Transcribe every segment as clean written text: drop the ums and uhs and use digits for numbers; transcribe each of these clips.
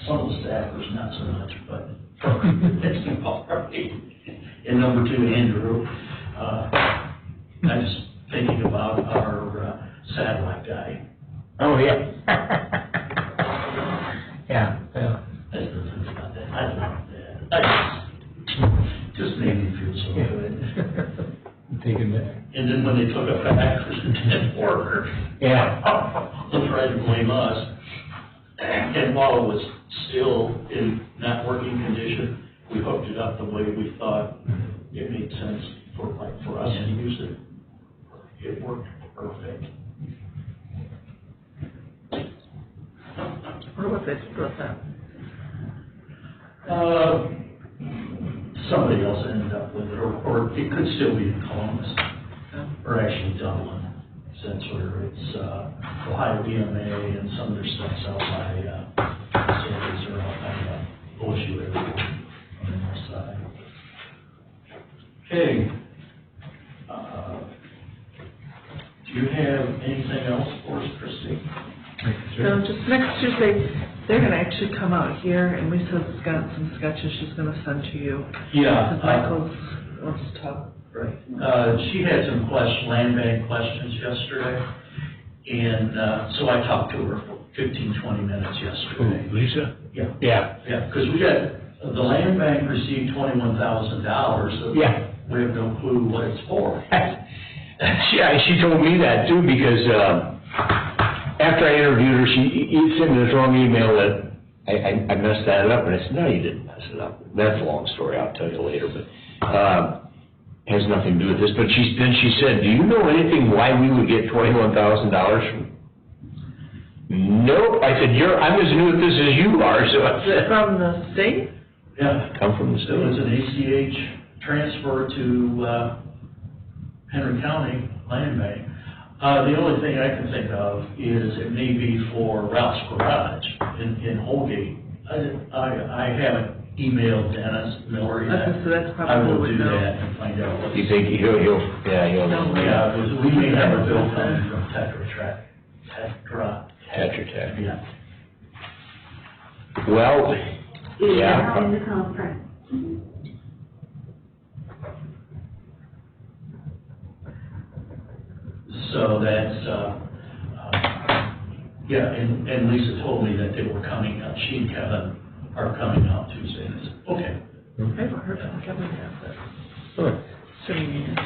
some of the staffers not so much, but it's already. And number two, Andrew, I was thinking about our satellite guy. Oh, yeah. Yeah, yeah. I still think about that. I love that. Just made me feel so good. Take it back. And then when they took it back, it didn't work. Yeah. They tried to blame us. And while it was still in not working condition, we hooked it up the way we thought it made sense for us to use it. It worked perfect. What was it brought up? Somebody else ended up with it, or it could still be in Columbus, or actually Dublin, since it's Ohio EMA and some of their stuff's out by facilities are out by OSU area on the north side. Okay. Do you have anything else for us, Christie? No, just next Tuesday, they're gonna actually come out here, and Lisa's got some sketches she's gonna send to you. Yeah. Because Michael wants to talk. Right. She had some land bank questions yesterday, and so I talked to her for 15, 20 minutes yesterday. Ooh, Lisa? Yeah. Yeah. Yeah, because we got, the land bank received $21,000, so Yeah. we have no clue what it's for. Yeah, she told me that too, because after I interviewed her, you sent me this wrong email that I messed that up, and I said, no, you didn't mess it up. That's a long story, I'll tell you later, but has nothing to do with this. But then she said, do you know anything why we would get $21,000 from? Nope. I said, I'm as new at this as you are, so I said. From the state? Yeah. Come from the So it's state. an ACH transfer to Henry County Land Bank. The only thing I can think of is it may be for Ralph's Garage in Holgate. I haven't emailed Dennis Miller yet. Okay, so that's I probably will what do we know. that and find out what. You think he'll No. Yeah, because we may have a bill coming from Tetra Tech. Tetra Tech. Yeah. Well, Yeah, yeah. in the conference. So that's, yeah, and Lisa told me that they were coming out, she and Kevin are coming out Tuesday. And I said, okay. I haven't heard from Kevin yet, but assuming he is.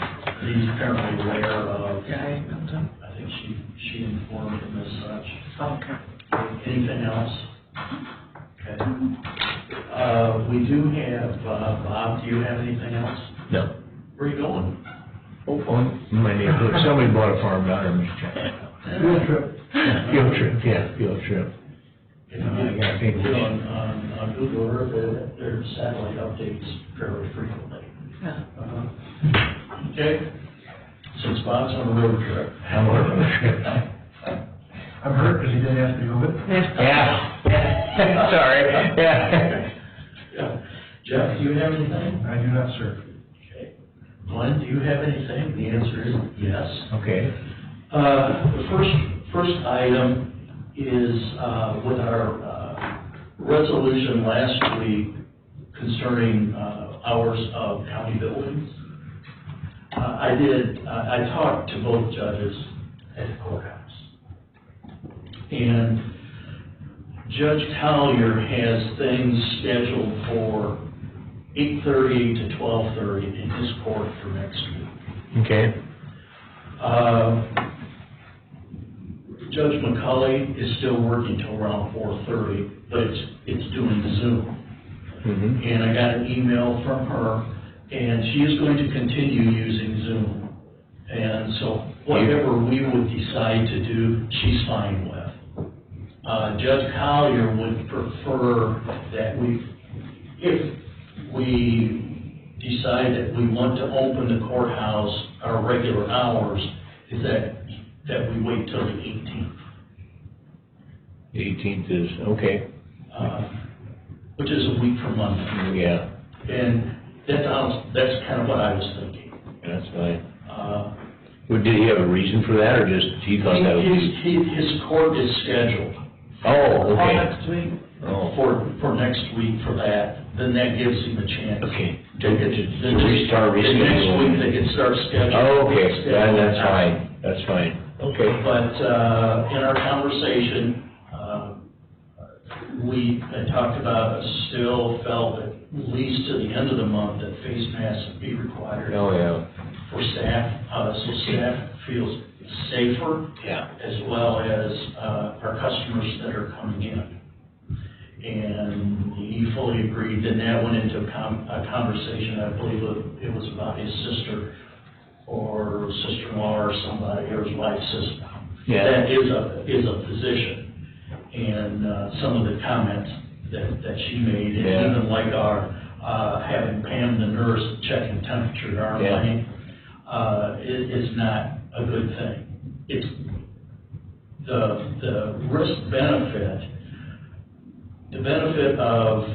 He's apparently aware of, Yeah, I emailed him. I think she informed him as such. Okay. Anything else? Okay. We do have, Bob, do you have anything else? No. Where are you going? Oh, on my neighborhood. Somebody bought a farm down there, Mr. Chairman. Field trip. Field trip, yeah, field trip. If you get on Google Earth, their satellite updates fairly frequently. Yeah. Okay, since Bob's on a road trip. I'm on a road trip. I'm hurt because he didn't ask me to go with him. Yeah. Sorry, yeah. Yeah. Jeff, do you have anything? I do not, sir. Okay. Glenn, do you have anything? The answer is yes. Okay. The first item is with our resolution last week concerning hours of county buildings. I talked to both judges at the courthouse. And Judge Collier has things scheduled for 8:30 to 12:30 in his court for next week. Okay. Judge McCulley is still working till around 4:30, but it's doing Zoom. Mm-hmm. And I got an email from her, and she is going to continue using Zoom. And so whatever we would decide to do, she's fine with. Judge Collier would prefer that if we decide that we want to open the courthouse, our regular hours, is that we wait till the 18th. 18th is, okay. Which is a week from Monday. Yeah, And that's kind of what I was thinking. that's fine. Well, did he have a reason for that, or just he thought that was? His court is scheduled. Oh, All okay. next week. Oh. for next week for that, then that gives him a chance. Okay. Then To restart then next week rescheduling. they can start scheduling. Oh, okay, that's scheduling. fine, that's fine, okay. But, in our conversation, we had talked about, still felt at least to the end of the month that face masks would be required Oh, yeah. for staff, so staff feels safer, Yeah. as well as, our customers that are coming in. And he fully agreed, then that went into a conversation, I believe it was about his sister, or sister-in-law, or somebody, or his wife's sister. Yeah. That is a physician, and, some of the comments that she made, and Yeah. even like our, having Pam, the nurse, checking temperature at our Yeah. lane, is not a good thing. It's, the risk-benefit, the benefit of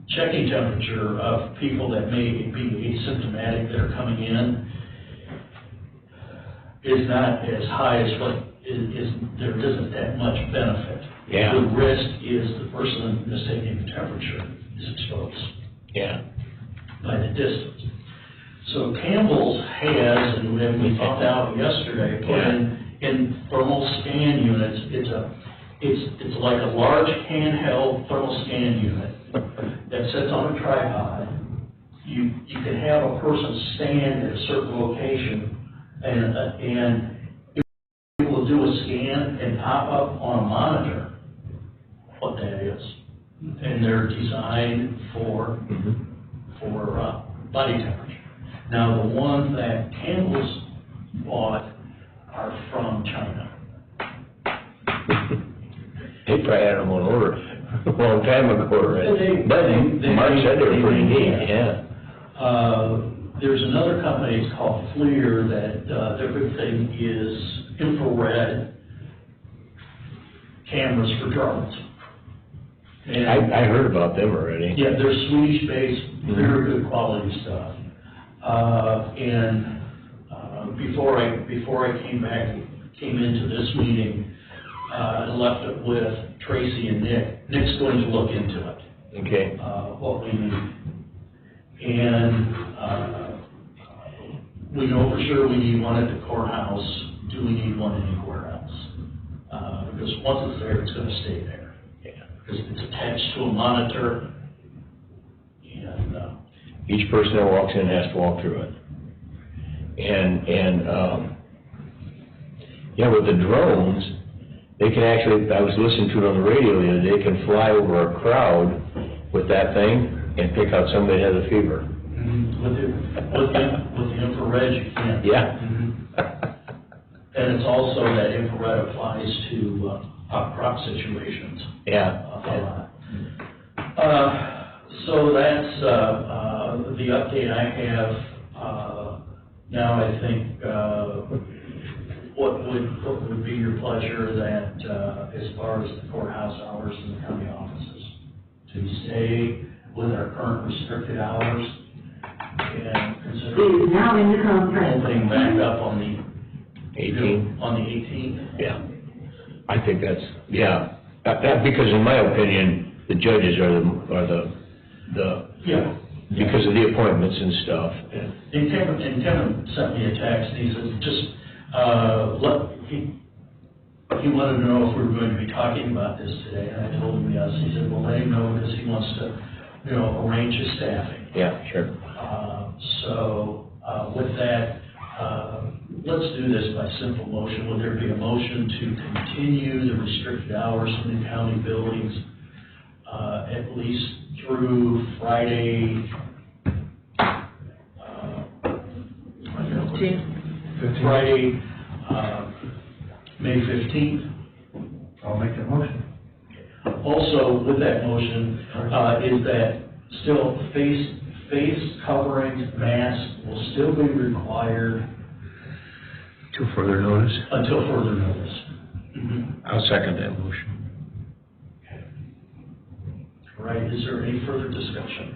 checking temperature of people that may be asymptomatic that are coming in is not as high as what is there isn't that much benefit. Yeah. The risk is the person that's taking the temperature is exposed Yeah. by the distance. So Campbell's has, and we found out yesterday, put in thermal scan units, it's like a large handheld thermal scan unit that sits on a tripod. You can have a person stand at a certain location and it will do a scan and pop up on a monitor what that is. And they're designed for body temperature. Now, the ones that Campbell's bought are from China. They probably had them on order a long time ago already. But They- Mark said they were pretty they- neat, yeah. There's another company, it's called FLIR, that their big thing is infrared cameras for drones. And I heard about them already. yeah, they're Swedish-based, very good quality stuff. Before I came into this meeting, I left it with Tracy and Nick. Nick's going to look into it, Okay. what we need. And, we know for sure we need one at the courthouse. Do we need one anywhere else? Because once it's there, it's gonna stay there. Yeah. Because it's attached to a monitor, and, Each person that walks in has to walk through it. Yeah, with the drones, they can actually, I was listening to it on the radio the other day, they can fly over a crowd with that thing and pick out somebody that has a fever. with the infrared, you can. Yeah. And it's also that infrared applies to, crop situations. Yeah. A lot. So that's, the update I have. Now I think, what would be your pleasure that, as far as the courthouse hours and the county offices? To stay with our current restricted hours and consider Is now in the conference. opening back up on the 18? On the 18th? Yeah. I think that's, yeah. Because in my opinion, the judges are the Yeah. because of the appointments and stuff. And Kevin sent me a text, he said, just, he wanted to know if we were going to be talking about this today, and I told him yes. He said, well, let him know, because he wants to, arrange his staffing. Yeah, sure. With that, let's do this by simple motion. Would there be a motion to continue the restricted hours in the county buildings, at least through Friday, Friday, May 15th? I'll make that motion. Also, with that motion, is that still face coverings, masks will still be required Till further notice? until further notice. I'll second that motion. All right, is there any further discussion?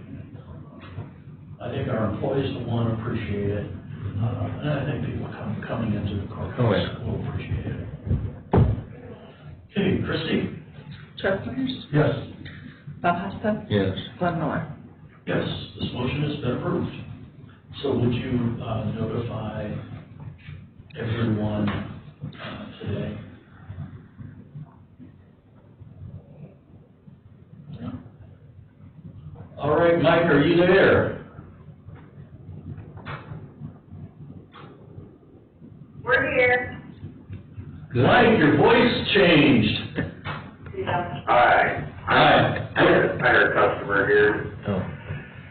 I think our employees will want to appreciate it, and I think people coming into the courthouse Oh, yeah. will appreciate it. Okay, Christie? Chuck Myers, Yes. Bob Hosta, Yes. Glenn Miller. Yes, this motion has been approved. So would you notify everyone today? Yeah. All right, Mike, are you there? We're here. Mike, your voice changed. Hi. Hi. I had a customer here. Oh.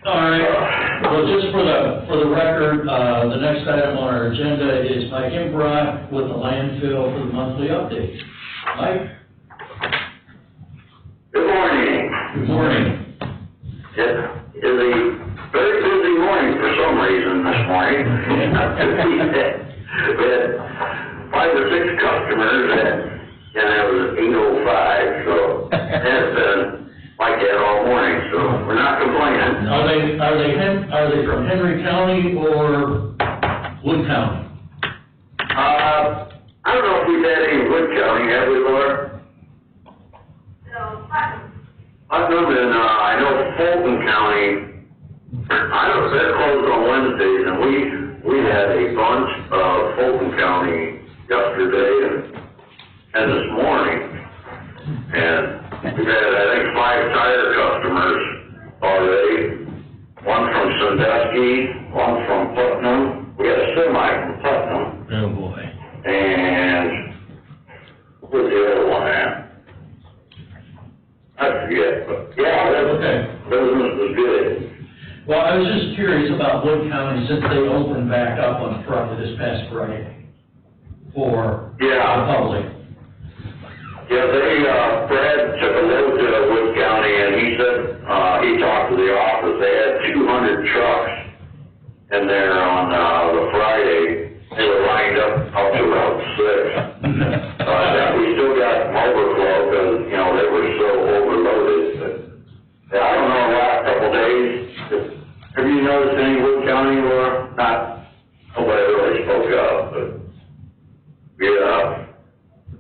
All right, well, just for the record, the next item on our agenda is Mike Imbrock with the landfill for the monthly update. Mike? Good morning. Good morning. It is a very busy morning for some reason this morning. We had 5 or 6 customers and it was 8:05, so it's been like that all morning, so we're not complaining. Are they from Henry County or Wood County? I don't know if we've had any in Wood County, have we, Laura? No, Putnam and, I know Fulton County, I don't know, they're closed on Wednesdays, and we had a bunch of Fulton County yesterday and this morning. And we've had, I think, 5 tire customers already. One from Sandusky, one from Putnam. We had a semi from Putnam. Oh, boy. And where's the other one at? I forget, but yeah, Okay. business was good. Well, I was just curious about Wood County since they opened back up on Friday, this past Friday, for the Yeah, public. yeah, Brad took a load to Wood County and he said, he talked to the office, they had 200 trucks in there on, the Friday. They were lined up to about 6. We still got overflow because, you know, they were so overloaded. But, yeah, I don't know, the last couple of days, have you noticed any Wood County or not? Nobody really spoke up, but yeah,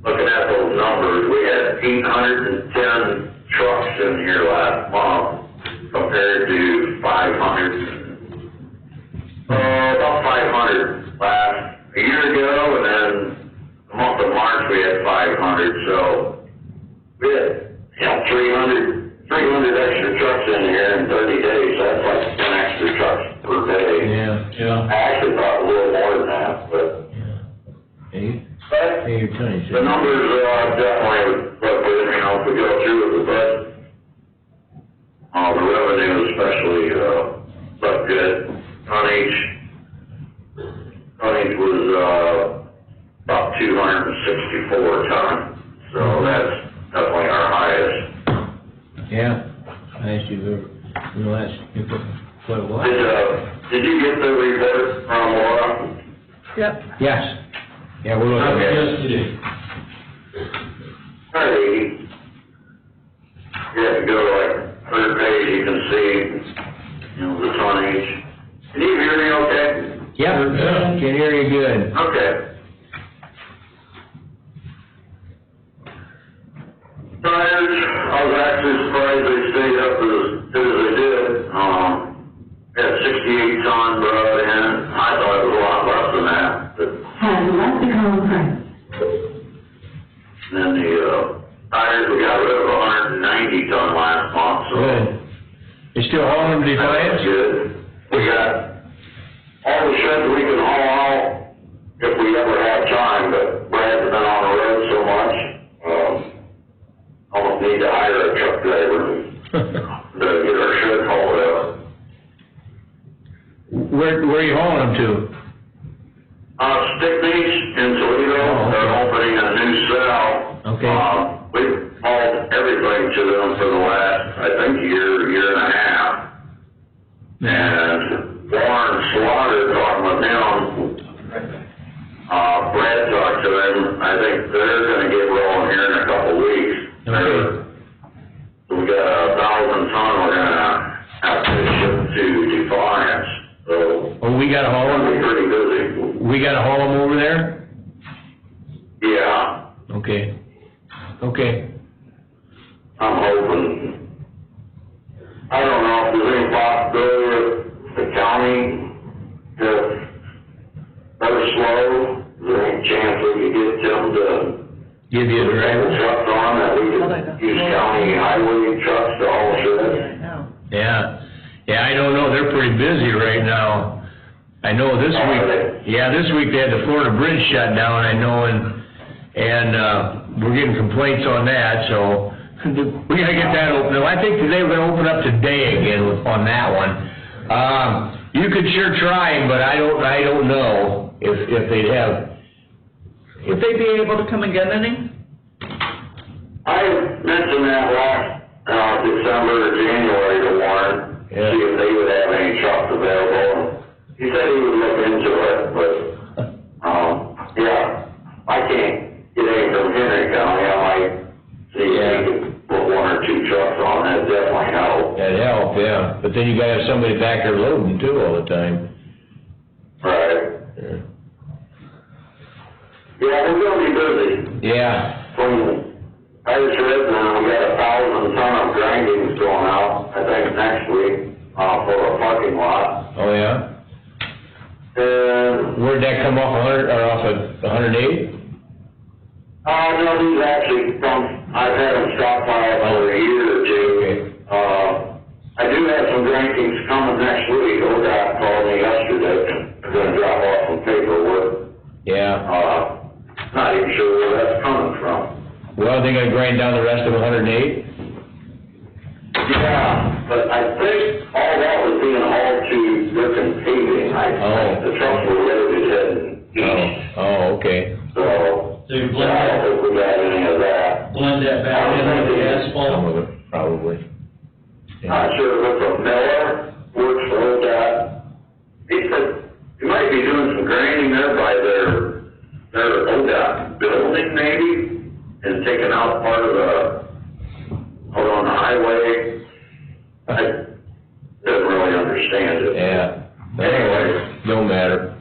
looking at those numbers, we had 810 trucks in here last month compared to 500. About 500 a year ago, and then the month of March we had 500, so we had, 300 extra trucks in here in 30 days, so that's like 10 extra trucks per day. Yeah. I actually thought a little more than that, but Hey, you're telling the numbers definitely look good, if we go through with the budget. The revenue especially looked good. Tonnage was about 264 ton, so that's definitely our highest. Yeah, highest you've ever, in the last, quite a while. Did you get the report from Laura? Yep. Yes. Yeah, we're looking at it. Yes, you did. Alrighty. You have to go to like third page, you can see, the tonnage. Can you hear me okay? Yep, can hear you good. Okay. Tires, I was actually surprised they stayed up as good as they did. Had 68 ton brought in. I thought it was a lot less than that. But Has left the conference. then the tires, we got rid of 190 ton last month, so. Good. You still hauling them Defiance? That's good. We got all the sheds we can haul out if we ever have time, but Brad's been on the road so much, almost need to hire a truck driver to get our shed hauled out. Where are you hauling them to? Stickneys in Toledo, Oh, okay. they're opening a new cell. Okay. We've hauled everything to them for the last, I think, year and a half. And Warren Slaughter, talking with him, Brad talked to him, I think they're gonna get rolling here in a couple weeks. Okay. So we got 1,000 ton we're gonna have to ship to Defiance, so Oh, we gotta haul we'll be them? pretty busy. We gotta haul them over there? Yeah. Okay. Okay. I'm hoping, I don't know if there's any possibility of the county, if they're slow, is there any chance we could get them to Give you a put driver? trucks on, that we could use county highway trucks to haul shit? Right now. Yeah, I don't know, they're pretty busy right now. I know this week they had the Florida Bridge shut down, I know, and we're getting complaints on that, so we gotta get that open. I think they were gonna open up today again on that one. You could sure try, but I don't know if they'd have. Would they be able to come and get any? I mentioned that last December or January to Warren, see if they would have any trucks available. He said he would look into it, but, yeah, I can't get any from Henry County. I might see if he could put one or two trucks on. That'd definitely help. That'd help, yeah. But then you gotta have somebody back there loading too all the time. Right. Yeah, we're gonna be busy. Yeah. I just read now, we got 1,000 ton of grindings going out, I think next week, for a parking lot. Oh, yeah? And, Where'd that come off, 100, or off of 108? no, these actually come, I've had them stockpiled for a year or two. Okay. I do have some grindings coming next week. ODOT called me yesterday, they're gonna drop off some paperwork. Yeah. Not even sure where that's coming from. Well, they gonna grind down the rest of 108? Yeah, but I think all that was being hauled to Griffin Paving. I think the trucks were loaded heading east. Oh, okay. So, They I don't think we got any of that. blend that back in with the Some asphalt. of it, probably. Not sure if it's a Miller, works for ODOT. He said, you might be doing some grinding there by their ODOT building maybe, and taking out part of out on the highway. I didn't really understand it. Yeah. Anyway. No matter.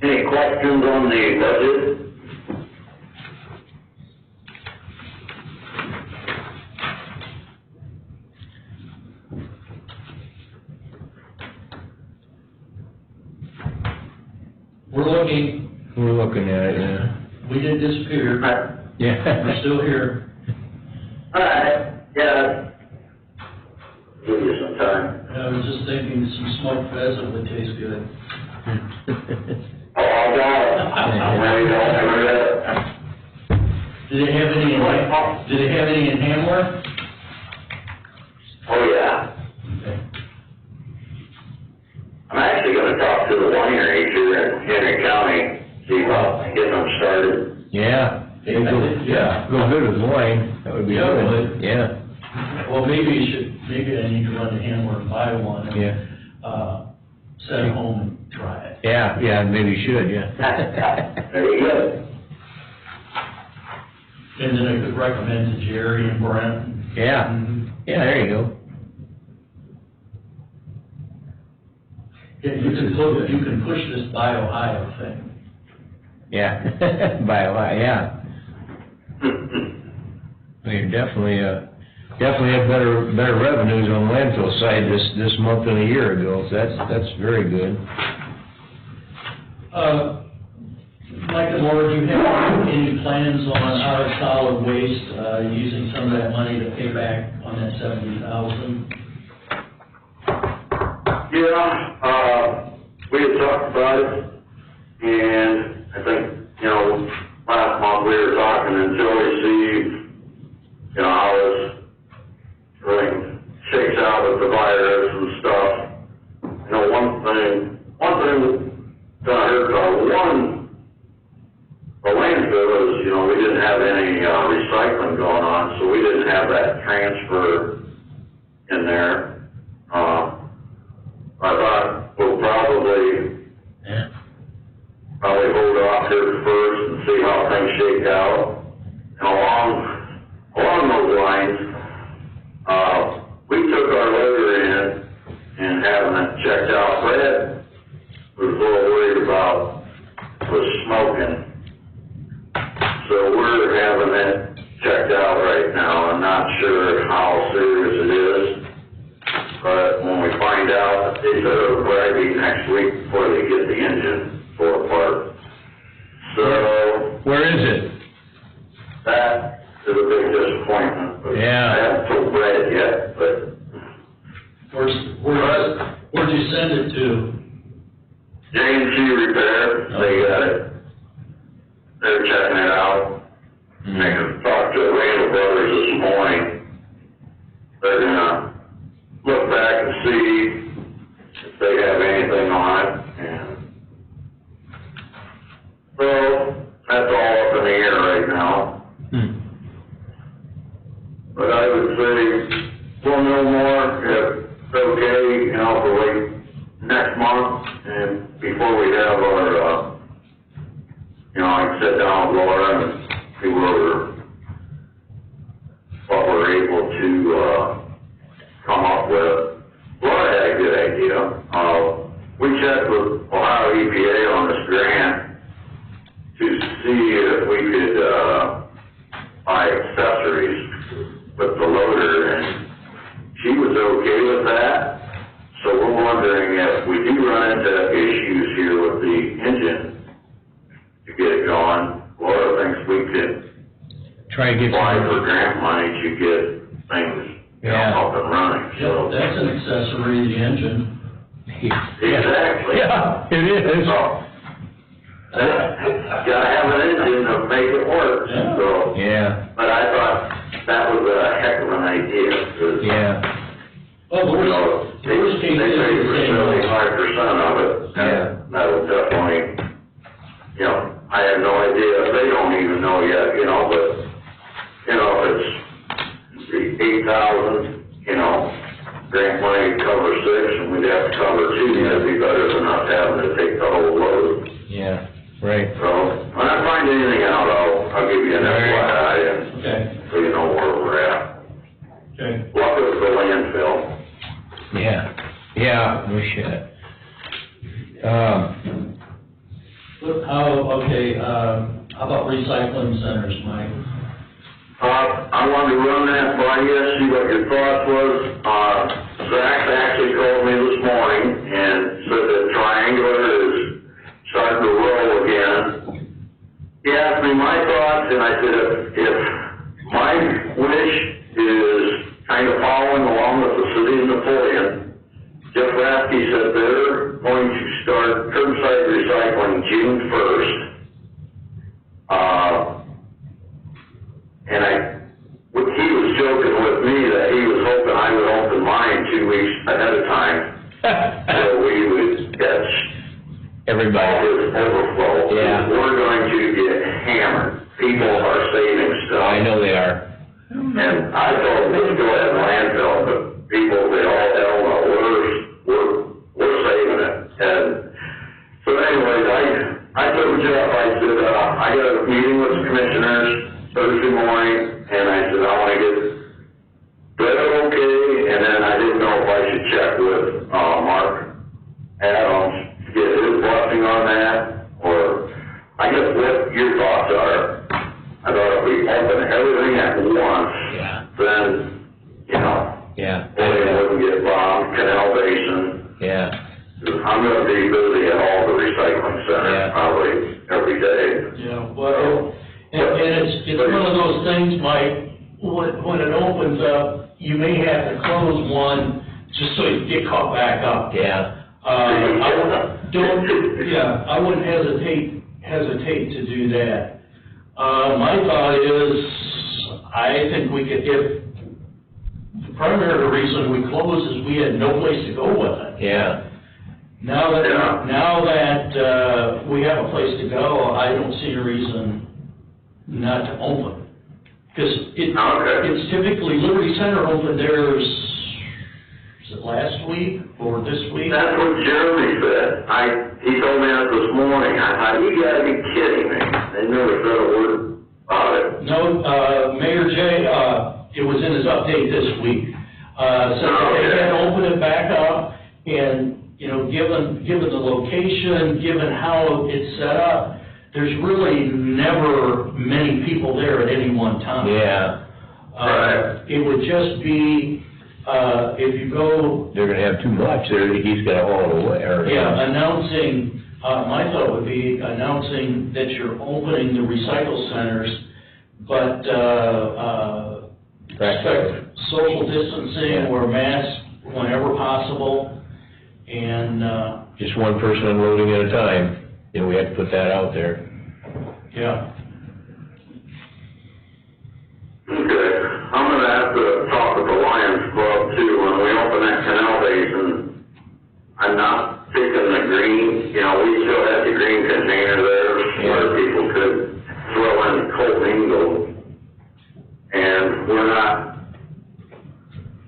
Any questions on the budget? We're looking, We're looking at it, yeah. we didn't disappear, Yeah. we're still here. Alright, yeah. Give you some time. I was just thinking some smoked pheasant would taste good. Oh, I got it. I'm ready to order it. Did they have any in Hamler? Oh, yeah. Okay. I'm actually gonna talk to the wineries here in Henry County, see about getting them started. Yeah. Go good with wine, that would be Yeah, good. would. Yeah. Well, maybe I need to run to Hamler and buy one and, Yeah. send it home and try it. Yeah, maybe you should, yeah. Very good. And then I could recommend to Jerry and Brent. Yeah, yeah, there you go. Yeah, you can push this Buy Ohio thing. Yeah, by a lot, yeah. Well, you're definitely have better revenues on the landfill side this month than a year ago, so that's very good. Mike and Laura, do you have any plans on out of solid waste, using some of that money to pay back on that $70,000? Yeah, we had talked about it, and I think, last month we were talking until we see, how this really shakes out with the virus and stuff. One thing that I heard, the landfill is, we didn't have any recycling going on, so we didn't have that transfer in there. I thought we'll probably hold off here first and see how things shake out. And along those lines, we took our loader in and having it checked out. Brad was a little worried about was smoking. So we're having it checked out right now. I'm not sure how serious it is, but when we find out, they said it'll probably be next week before they get the engine tore apart. So Where is it? that is a big disappointment. But Yeah. I haven't told Brad yet, but Where'd you send it to? J&C Repair, they got it. They're checking it out. I talked to Randall Brothers this morning. They're gonna look back and see if they have anything on it, and so that's all up in the air right now. But I would say we'll know more if it's okay, you know, for like next month, and before we have our, you know, I can sit down with Laura and see what we're able to, come up with. Laura had a good idea. We checked with Ohio EPA on this grant to see if we could, buy accessories with the loader, and she was okay with that. So we're wondering if we do run into issues here with the engine to get it going. Laura thinks we could Try to get apply for some. grant money to get things, you know, Yeah. up and running, so. Yeah, that's an accessory, the engine. Exactly. Yeah, it is. So, gotta have an engine to make it work, Yeah. so. Yeah, But I thought that was a heck of an idea, 'cause, yeah, Well, the you worst, know, the they worst case pay is for the same. 75% of it. Yeah. That'll definitely, you know, I have no idea, they don't even know yet, you know, but, you know, if it's 8,000, you know, grant money cover 6, and we'd have to cover 2, that'd be better than us having to take the whole load. yeah, right. So, when I find anything out, I'll give you an FYI, and Okay, so you know where we're at. okay. Luck with the landfill. Yeah, yeah, we should. How about recycling centers, Mike? I wanted to run that by you, see what your thoughts was. Zach actually called me this morning and said that Triangular is starting to roll again. He asked me my thoughts, and I said, if my wish is kind of following along with the city of Napoleon, Jeff Rathke said they're going to start curbside recycling June 1st. And he was joking with me that he was hoping I would open mine 2 weeks ahead of time, so we would catch all Everybody. this overflow. Yeah. We're going to get hammered. People are saving stuff. I know they are. And I told them, let's go ahead and landfill, but people, they all, hell no, we're saving it. And so anyways, I told Jeff, I said, I got a meeting with the commissioners Thursday morning, and I said, I want to get Brett okay, and then I didn't know if I should check with, Mark Adams to get his blessing on that, or I guess what your thoughts are. I thought if we open everything at once, Yeah. then, you know, Yeah. William wouldn't get bombed, Canal Basin. Yeah. I'm gonna be busy at all the recycling centers, Yeah. probably every day. Yeah, well, and it's one of those things, Mike, when it opens up, you may have to close one just so you get caught back up. Yeah. I wouldn't hesitate to do that. My thought is, I think we could, if, the primary reason we closed is we had no place to go with it. Yeah. Now that we have a place to go, I don't see a reason not to open. Because it's typically, Liberty Center opened theirs, is it last week or this week? That's what Jeremy said. He told me that this morning. I thought, you gotta be kidding me. They never said a word about it. No, Mayor Jay, it was in his update this week, said that they had to open it back up, and, you know, given the location, given how it's set up, there's really never many people there at any one time. Yeah, It would just be, if you go, they're gonna have too much there, he's gotta haul it away, or. announcing, my thought would be announcing that you're opening the recycle centers, but, Practically. social distancing Yeah. or masks whenever possible, and, Just one person unloading at a time, we have to put that out there. yeah. Okay, I'm gonna have to talk with the Lions Club too, when we open that canal basin. I'm not taking the green, we still have the green container there where people could throw in commingled. And we're not,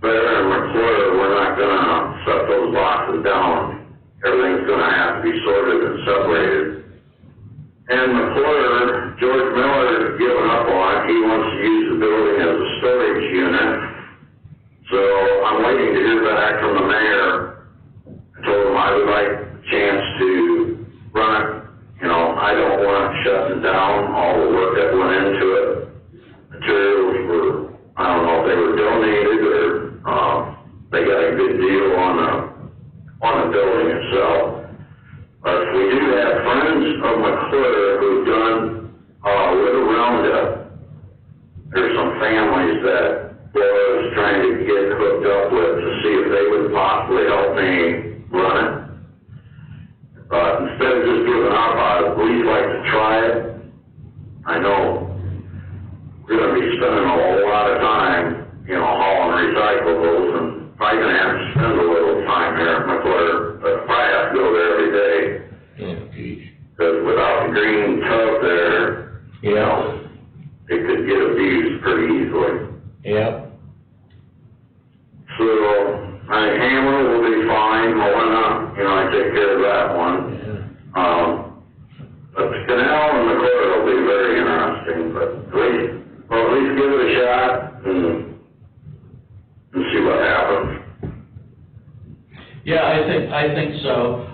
there in McClure, we're not gonna set those boxes down. Everything's gonna have to be sorted and separated. And McClure, George Miller's given up on it. He wants to use the building as a storage unit. So I'm waiting to hear back from the mayor. I told him I would like a chance to run it. I don't want it shutting down, all the work that went into it. Materials were, I don't know if they were donated or, they got a good deal on the building itself. But we do have friends of McClure who've done, with a roundup. There's some families that was trying to get hooked up with to see if they would possibly help me run it. But instead of just giving up, I'd at least like to try it. I know we're going to be spending a whole lot of time, hauling recyclables, and probably going to have to spend a little time here at McClure, but probably have to go there every day. Oh, geez. Because without the green tub there, it could get abused pretty easily. Yep. So, Hammer will be fine, Molina, I take care of that one. But the canal and McClure will be very interesting, but at least give it a shot and see what happens. Yeah, I think so.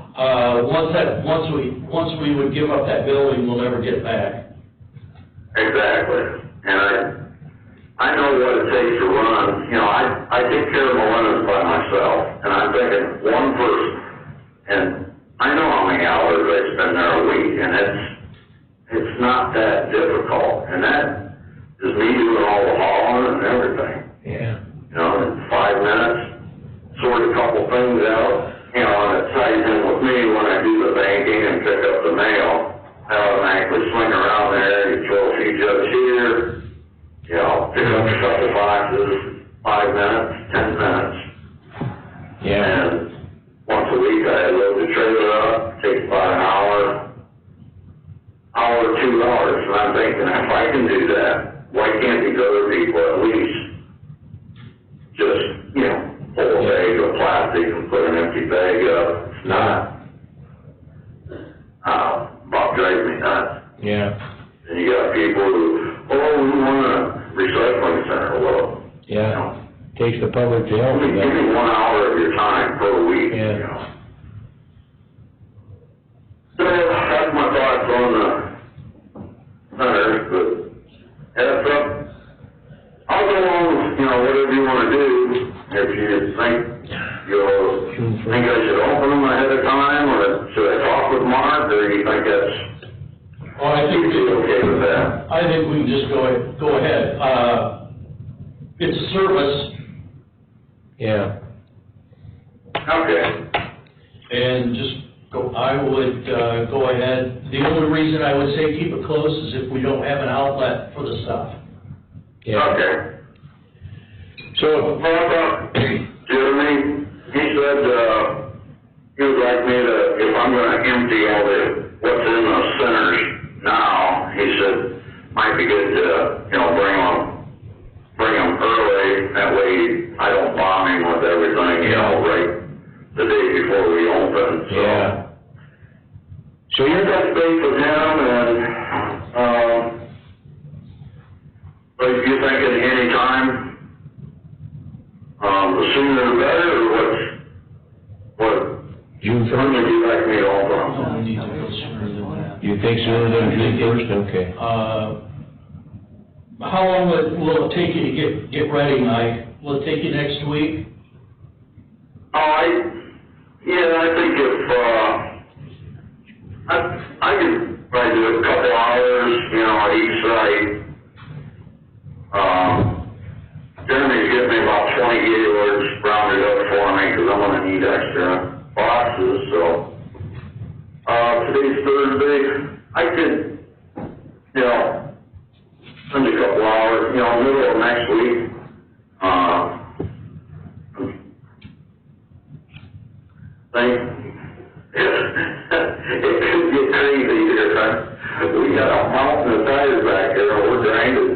Once we would give up that building, we'll never get back. Exactly. And I know what it takes to run. I take care of Molinas by myself, and I'm thinking one person, and I know how many hours I spend there a week, and it's not that difficult. And that is me doing all the hauling and everything. Yeah. In 5 minutes, sort a couple things out, and it ties in with me when I do the banking and pick up the mail. I automatically swing around there, you throw a few jugs here, pick up a couple boxes, 5 minutes, 10 minutes. Yeah. And once a week I load the trailer up, takes about an hour or 2 hours. And I'm thinking, if I can do that, why can't these other people at least just, pull a bag of plastic and put an empty bag up? It's not, about driving me nuts. Yeah. And you got people who, we want a recycling center. Well, Yeah. Takes the public to help give with that. me 1 hour of your time per week. Yeah. So that's my thoughts on the centers, but heads up, I'll go on, whatever you want to do. If you think I should open them ahead of time, or should I talk with Mark, or do you think that's, Well, I think you'd be okay with that? I think we can just go ahead. It's a service, Yeah. Okay. and just I would go ahead. The only reason I would say keep it closed is if we don't have an outlet for the stuff. Yeah. Okay. So, Well, Jeremy, he said, he would like me to, if I'm gonna empty all what's in the centers now, he said, might be good to, bring them early, that way I don't bomb him with everything, right the day before we open, so. yeah. So you're touch base with him, and, but you thinking any time? The sooner the better, or what June when would 1st? you like me to Oh, open? we need to go sooner than that. You think sooner than June first? Okay. How long will it take you to get ready, Mike? Will it take you next week? I think if, I could probably do a couple hours, on each site. Jeremy's giving me about 20 gaylords rounded up for me, because I'm gonna need extra boxes, so. Today's Thursday, I could, spend a couple hours, middle of next week. It could get crazy here, huh? We got a mountain of tires back there, and we're grinding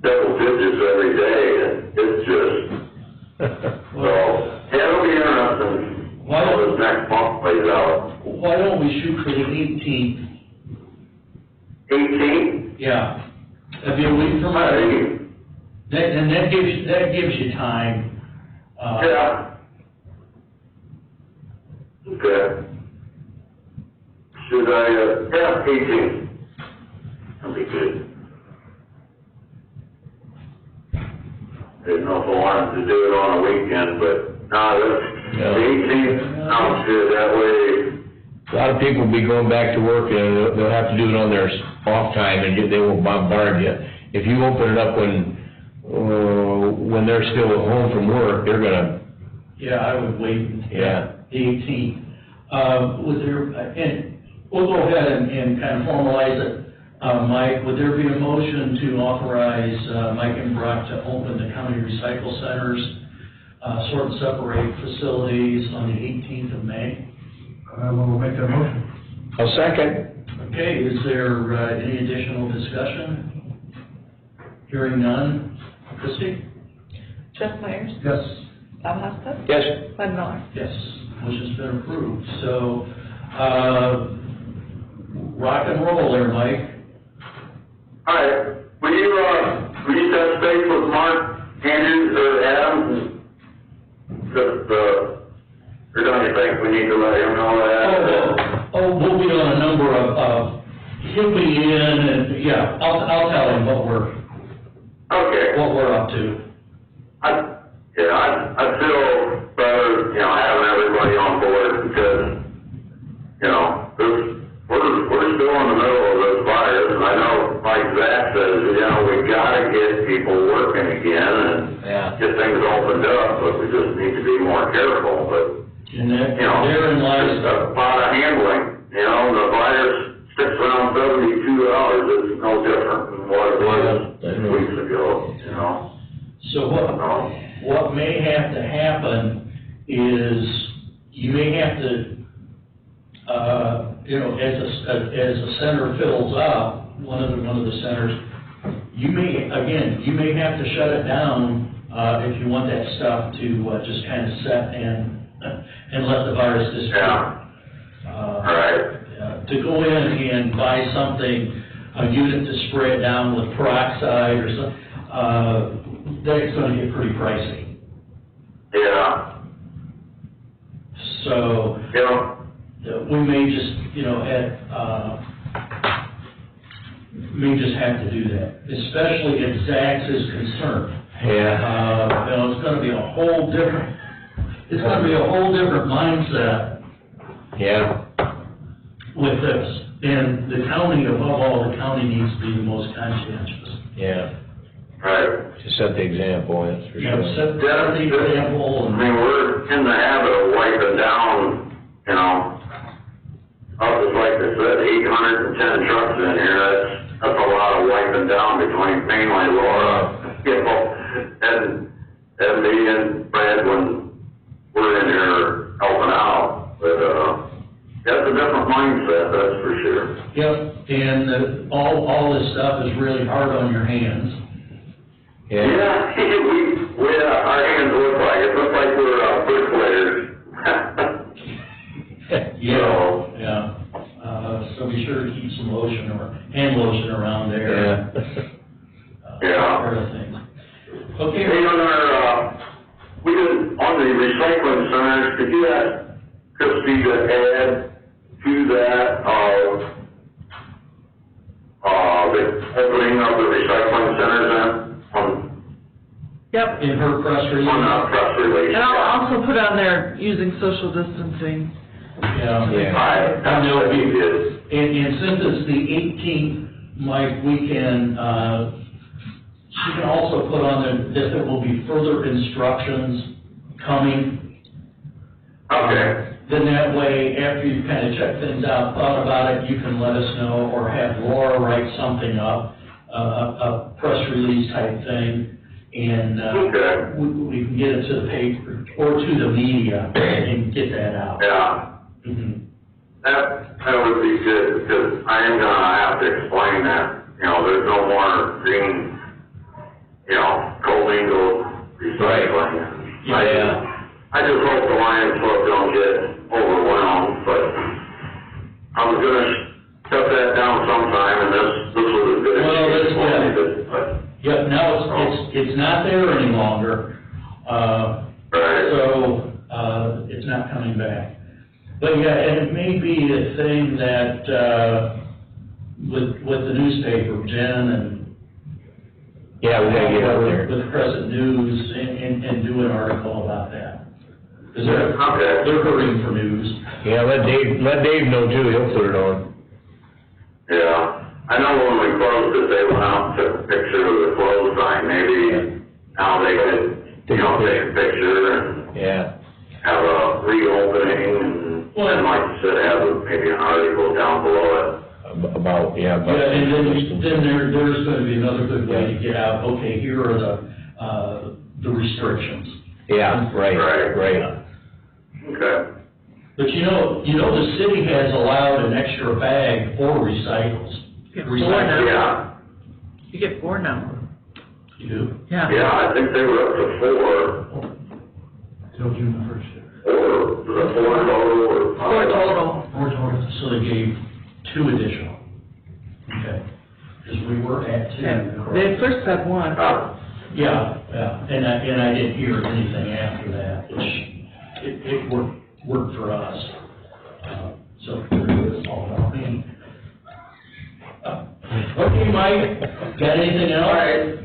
double digits every day, and it's just, so, it'll be interesting how this next month plays out. Why don't we shoot for the 18th? 18? Yeah. That'd be a week from now. And that gives you time. Yeah. Okay. Should I, 18. That'll be good. I didn't know if I wanted to do it on a weekend, but, the 18th sounds good, that way. A lot of people will be going back to work, and they'll have to do it on their off time, and they won't bombard you. If you open it up when they're still at home from work, they're gonna... Yeah, I would wait until the 18th. And we'll go ahead and kind of formalize it. Mike, would there be a motion to authorize Mike and Brock to open the county recycle centers, sort and separate facilities on the 18th of May? We'll make that motion. A second. Okay, is there any additional discussion? Hearing none. Christie? Jeff Myers, Yes. Bob Hoskett, Yes. Glenn Miller. Yes, motion's been approved. So, rock and roll there, Mike. All right, will you touch base with Mark Andrews or Adams? Or don't you think we need to let him know that? We'll be on a number of, he'll be in, and, yeah, I'll tell him what we're up to. I feel better, having everybody on board because, we're still in the middle of this virus, and I know, like Zach says, we gotta get people working again and get things opened up, but we just need to be more careful, but, And therein lies just a lot of handling, the virus sticks around 72 hours, it's no different than what it was 6 weeks ago, So what may have to happen is you may have to, as a center fills up, one of the centers, you may have to shut it down if you want that stuff to just kind of set and let the virus disappear. To go in and buy something, a unit to spray it down with peroxide or something, that's going to get pretty pricey. Yeah. So we may just, may just have to do that, especially if Zach's is concerned. It's going to be a whole different mindset. With this, and the county, above all, the county needs to be the most conscientious. Right. To set the example, that's for sure. Set the example. We're in the habit of wiping down, up to, like I said, 810 trucks in here. That's a lot of wiping down between mainly Laura, and me and Brad when we're in here helping out. But, that's a different mindset, that's for sure. Yep, and all this stuff is really hard on your hands. Yeah, our hands look like it. Looks like we're bricklayers. So be sure to keep some lotion or hand lotion around there. Sort of thing. Okay. Hey, on the recycling centers, could you ask Christie to add to that, opening of the recycling centers then, Yep. In her press release. on the press release. And I'll Yeah. also put on there using social distancing. Yeah. Yeah. That's what we did. And since it's the 18th, Mike, we can, she can also put on there that there will be further instructions coming. Okay. Then that way, after you've kind of checked things out, thought about it, you can let us know, or have Laura write something up, a press release type thing, and Okay. we can get it to the paper, or to the media, and get that out. Yeah. Mhm. That would be good, because I am gonna have to explain that, there's no more green, co-mingled recycling. Yeah. I just hope the Lions Club don't get overwhelmed, but I was gonna shut that down sometime, and this was a good Well, excuse that's for me, good. but, Yep, now it's not there any longer, right. so, it's not coming back. But yeah, and it may be a thing that, with the newspaper, Jen and. Yeah, we gotta get out there. With Crescent News and do an article about that. Cause Okay. they're hurting for news. Yeah, let Dave know too, he'll put it on. Yeah, I know when we closed it, they went out and took a picture of the closed sign, maybe now they could, take a picture and Yeah. have a reopening, and like you said, have maybe an article down below it. About. Yeah, and then there's gonna be another good way to get out, okay, here are the restrictions. Yeah, right. Okay. But the city has allowed an extra bag for recycles. You get 4 now. Yeah, You get 4 now. You do? Yeah. yeah, I think they were up to 4, Till June 1st. or was it 4 total, or 4 total. 4 total. So they gave 2 additional. Okay. Because we were at 2. They first said 1. Yeah, and I didn't hear anything after that, which it worked for us. So it's all about me. Okay, Mike, got anything else?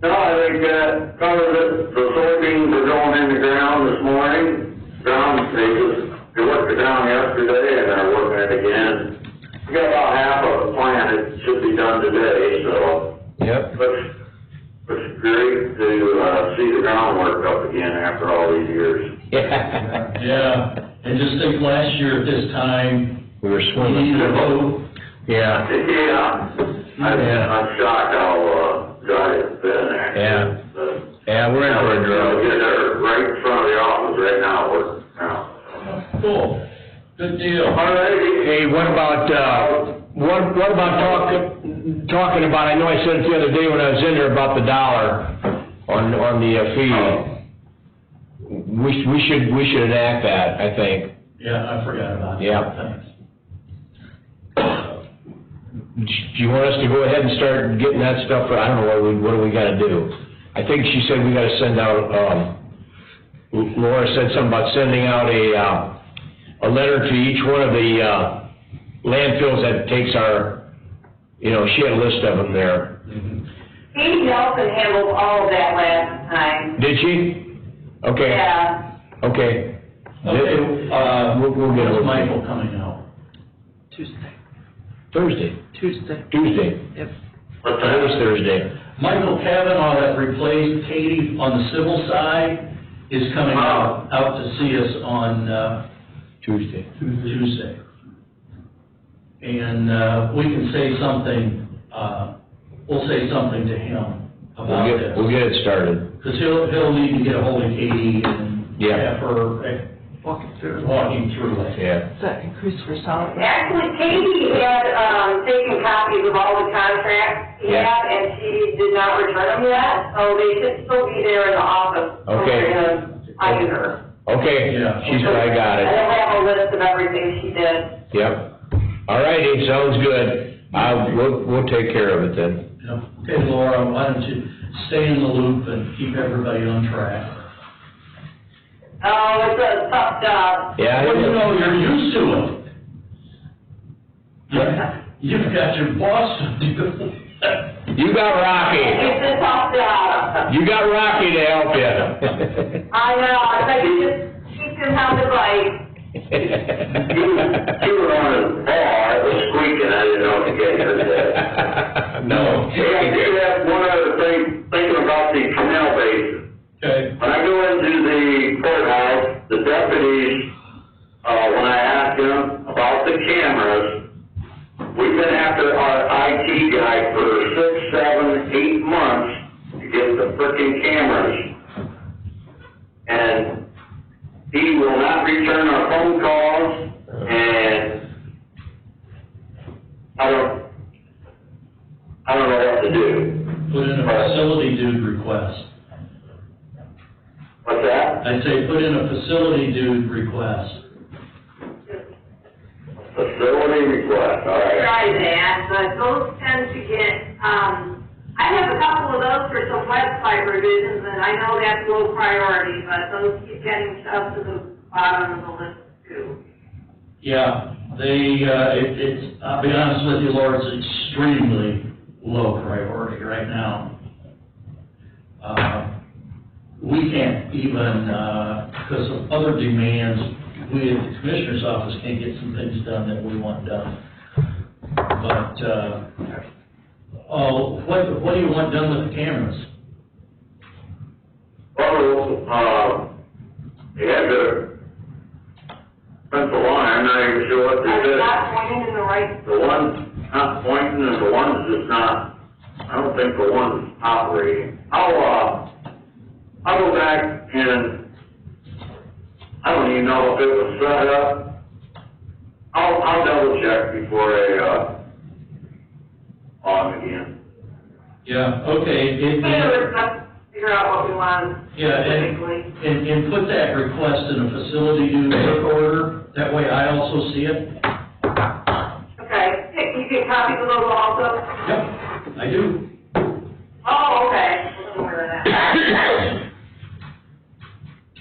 No, I think that covers it. The soybeans are going in the ground this morning. They worked it down yesterday and they're working it again. We got about half of it planted, should be done today, so. Yep. It's great to see the groundwork up again after all these years. Yeah. Yeah, and just think last year at this time, We were we swimming. needed a boat. Yeah. Yeah, I'm shocked how dry it's been actually. Yeah. But, Yeah, we're in for a drought. yeah, they're right in front of the office right now, working now. Cool, good deal. All righty. Hey, what about talking about, I know I said it the other day when I was in there about the $1 on the fee. We should enact that, I think. Yeah, I forgot about that. Yeah. Thanks. Do you want us to go ahead and start getting that stuff, I don't know, what do we gotta do? I think she said we gotta send out, Laura said something about sending out a letter to each one of the, landfills that takes our, she had a list of them there. Katie Nelson handled all of that last time. Did she? Okay, Yeah. okay. Okay, We'll get when's it. Michael coming out? Tuesday. Thursday, Tuesday. Tuesday, Yep. What's today's that? Thursday. Michael Kavanaugh that replaced Katie on the civil side is coming out to see us on, Tuesday. Tuesday. And, we can say something, we'll say something to him about this. We'll get it started. Because he'll need to get a hold of Katie and Yeah. have her Walking through. walking through it. Yeah. Is that increase for solid? waste? Actually, Katie had, taken copies of all the contracts he Yeah. had, and she did not return them yet, so they should still be there in the office. Okay. We're gonna find her. Okay, Yeah. she said I got I it. don't have a list of everything she did. Yep. All righty, sounds good. We'll take care of it then. Yeah. Okay, Laura, why don't you stay in the loop and keep everybody on track? Oh, it's a tough job. Yeah. Well, you're used to it. You've got your boss to do. You got Rocky. It's a tough job. You got Rocky to help you. I know, I think you just teach him how to bite. You were on the bar, it was squeaking, I didn't know if you guys heard that. No. Hey, I did have one other thing, thinking about the canal basin. Okay, When I go into the courthouse, the deputies, when I ask them about the cameras, we've been after our IT guy for 6, 7, 8 months to get the frickin' cameras. And he will not return our phone calls, and I don't know what to do. put in a facility dude request. What's that? I'd say put in a facility dude request. Facility request, all right. Try that, but those tend to get, I have a couple of those for some website revisions, and I know that's low priority, but those keep getting shoved to the bottom of the list too. Yeah, I'll be honest with you, Laura, it's extremely low priority right now. We can't even, because of other demands, we at the Commissioner's Office can't get some things done that we want done. But, what do you want done with the cameras? Well, you had to pencil line, I'm not even sure what Are they you did. not pointing in the right? The one not pointing and the one that's just not, I don't think the one's operating. I'll go back and, I don't even know if it was set up. I'll double check before I, on again. Yeah, okay. Let's figure out what we want Yeah, specifically. and put that request in a facility due work order, that way I also see it. Okay, hey, you get copies of those also? Yep, I do. Oh, okay. We'll order that.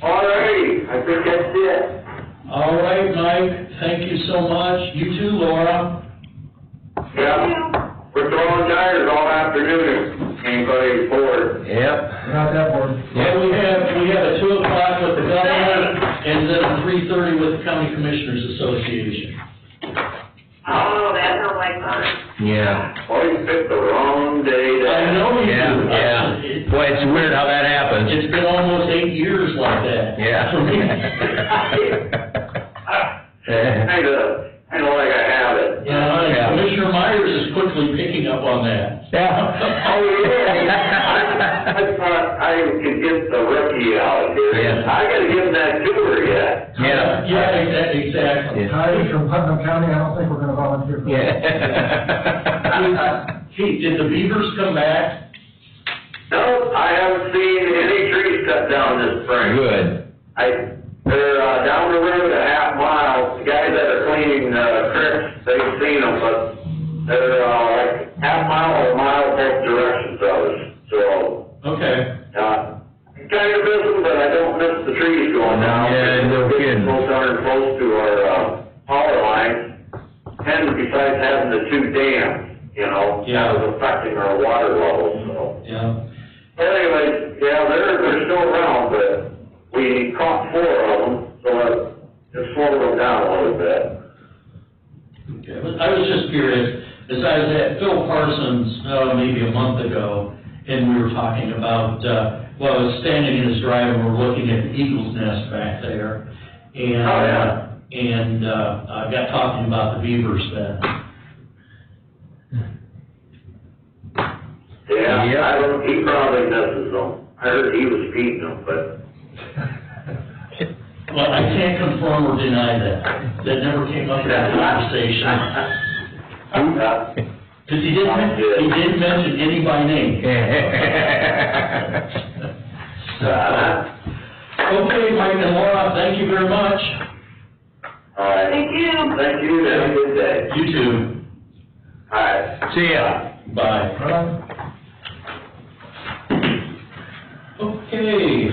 All righty, I think that's it. All right, Mike, thank you so much. You too, Laura. Yeah, we're throwing tires all afternoon if anybody's bored. Yep. We're not that bored. Yeah, we have a 2 o'clock with the governor, and then a 3:30 with the County Commissioners Association. Oh, that sounds like fun. Yeah. Always picked the wrong day to. I know you do. Yeah. Boy, it's weird how that happens. It's been almost 8 years like that. Yeah. For me. Kinda like I have it. Yeah, Yeah. Commissioner Myers is quickly picking up on that. Yeah. Oh, yeah. I thought I could get the rookie out here. Yeah. I gotta give him that tour yet. Yeah. Yeah, exactly. Ty from Putnam County, I don't think we're gonna volunteer for that. Yeah. Hey, did the beavers come back? No, I haven't seen any trees cut down this spring. Good. They're down the road a half mile. The guys that are cleaning creeks, they've seen them, but they're like half mile or a mile both directions of us. So, Okay. kind of miss them, but I don't miss the trees going down. Yeah, no We're kidding. getting so darn close to our power lines. And besides having the 2 dams, Yeah. that was affecting our water levels, so. Yeah. But anyways, yeah, they're still around, but we caught 4 of them, so it slowed them down a little bit. Okay, but I was just curious, as I was at Phil Parsons, maybe a month ago, and we were talking about, I was standing in his drive and we're looking at the eagle's nest back there. And, I got talking about the beavers then. Yeah, Yep. he probably misses them. I heard he was feeding them, but. Well, I can't confirm or deny that. That never came up in that conversation. Because he didn't mention any by name. Okay, Mike and Laura, thank you very much. All right. Thank you. Thank you, have a good day. You too. All right. See ya. Bye. Okay.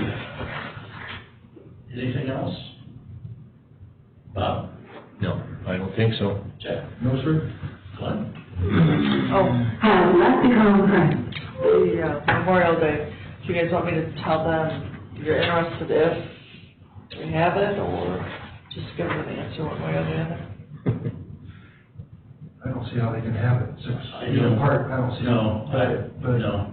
Anything else? Bob? No, I don't think so. Jack? No, sir? Glenn? Have left the conference. survey. Do you guys want me to tell them you're interested if we have it, or just give them an answer one way or the other? I don't see how they can have it, six I feet don't- apart, I don't see. No, But- no.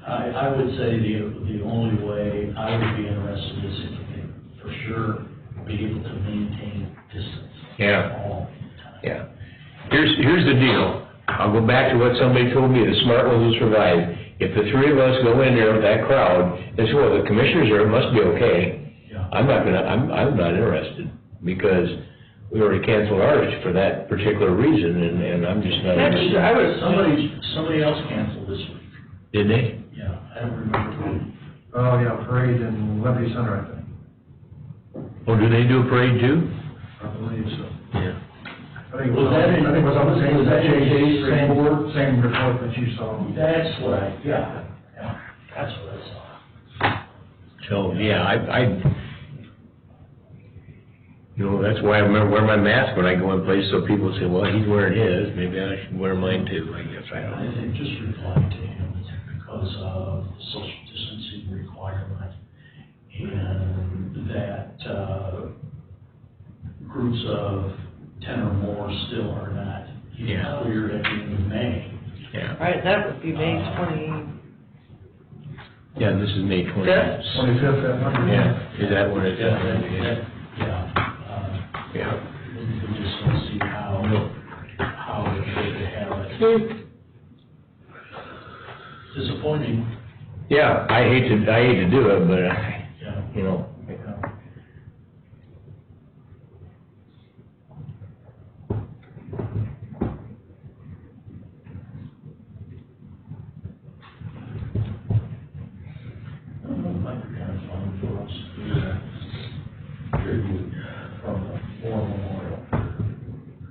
I would say the only way I would be interested is if you can for sure be able to maintain distance. Yeah. All the time. Yeah. Here's the deal. I'll go back to what somebody told me, the smart ones will survive. If the three of us go in there with that crowd, and say, well, the commissioners are, it must be okay. Yeah. I'm not interested, because we already canceled ours for that particular reason, and I'm just not That's interested. true. I would Somebody else canceled this week. Did they? Yeah, I don't remember who. Oh, yeah, parade in Liberty Center, I think. Oh, do they do a parade too? I believe so. Yeah. I think it Was that in- I think it was on the same, was that in Jay's report? same report that you saw. That's what yeah, that's what I saw. So, yeah, you know, that's why I wear my mask when I go in places, so people say, well, he's wearing his, maybe I should wear mine too, I guess, I don't I know. think just reply to him because of the social distancing requirement and that, groups of 10 or more still are not Yeah. cleared at the end of May. Yeah, Right, that would be May 20. yeah, this is May 20th. Fifth? 25th, that Monday. Yeah, is that what it is? Yeah. Yeah. We just want to see how they could have it. Disappointing, Yeah, I hate to do it, but, yeah. you know. Might be kind of fun for us to do a tribute from the War Memorial.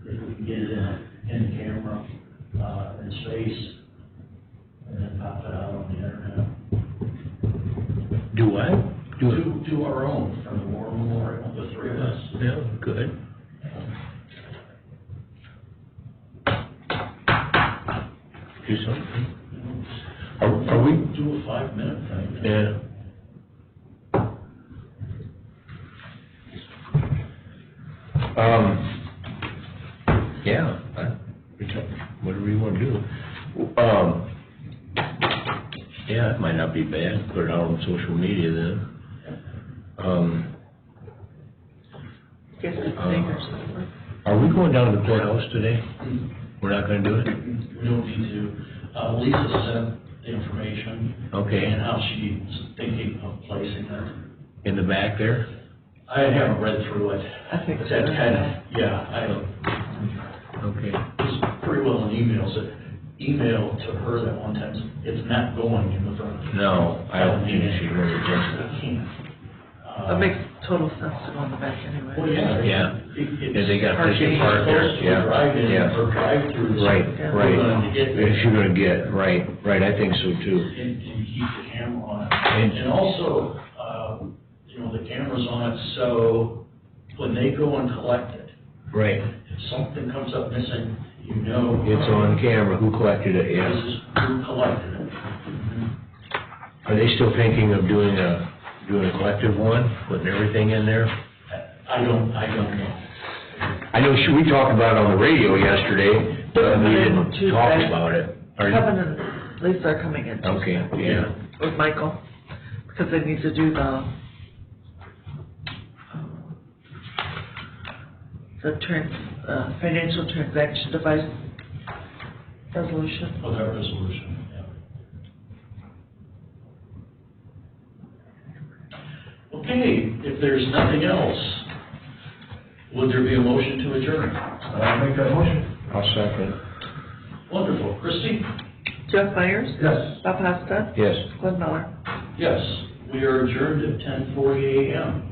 If we can get it in camera, in space, and then pop it out on the internet. Do what? Do our own from the War Memorial, the three of us. Yeah, good. Do something. Are we? Do a 5-minute thing. Yeah. Yeah, whatever you want to do. Yeah, it might not be bad, put it out on social media then. Guess it's sing or something. Are we going down to the courthouse today? We're not gonna do it? We don't need to. Lisa sent the information. Okay. And how she's thinking of placing it. In the back there? I haven't read through it. I think But so. that's kind of, yeah, I don't, Okay. it's pretty well in emails. Email to her that one time, it's not going in the front. No, I don't think she's gonna It can't. That makes total sense to go in the back anyway. Well, yeah. Yeah. It's Yeah, they got a place to park there, supposed to yeah, drive in yeah. or drive through. Right, Yeah. right. We're going to get there. If you're gonna get, right, I think so too. And keep the camera on it. And- And also, you know, the camera's on it, so when they go and collect it, Right. if something comes up missing, you know. It's on camera, who collected it, This yeah. is who collected it. Are they still thinking of doing a collective one, putting everything in there? I don't know. I know we talked about it on the radio yesterday, but we didn't Tuesday. talk about it. Kevin and Lisa are coming in Tuesday. Okay, yeah. With Michael, because they need to do the financial transaction device resolution. Oh, that resolution, yeah. Okay, if there's nothing else, would there be a motion to adjourn? I'll make that motion. I'll second. Wonderful. Christie? Jeff Myers? Yes. Bob Hosta? Yes. Glenn Miller? Yes, we are adjourned at 10:40 a.m.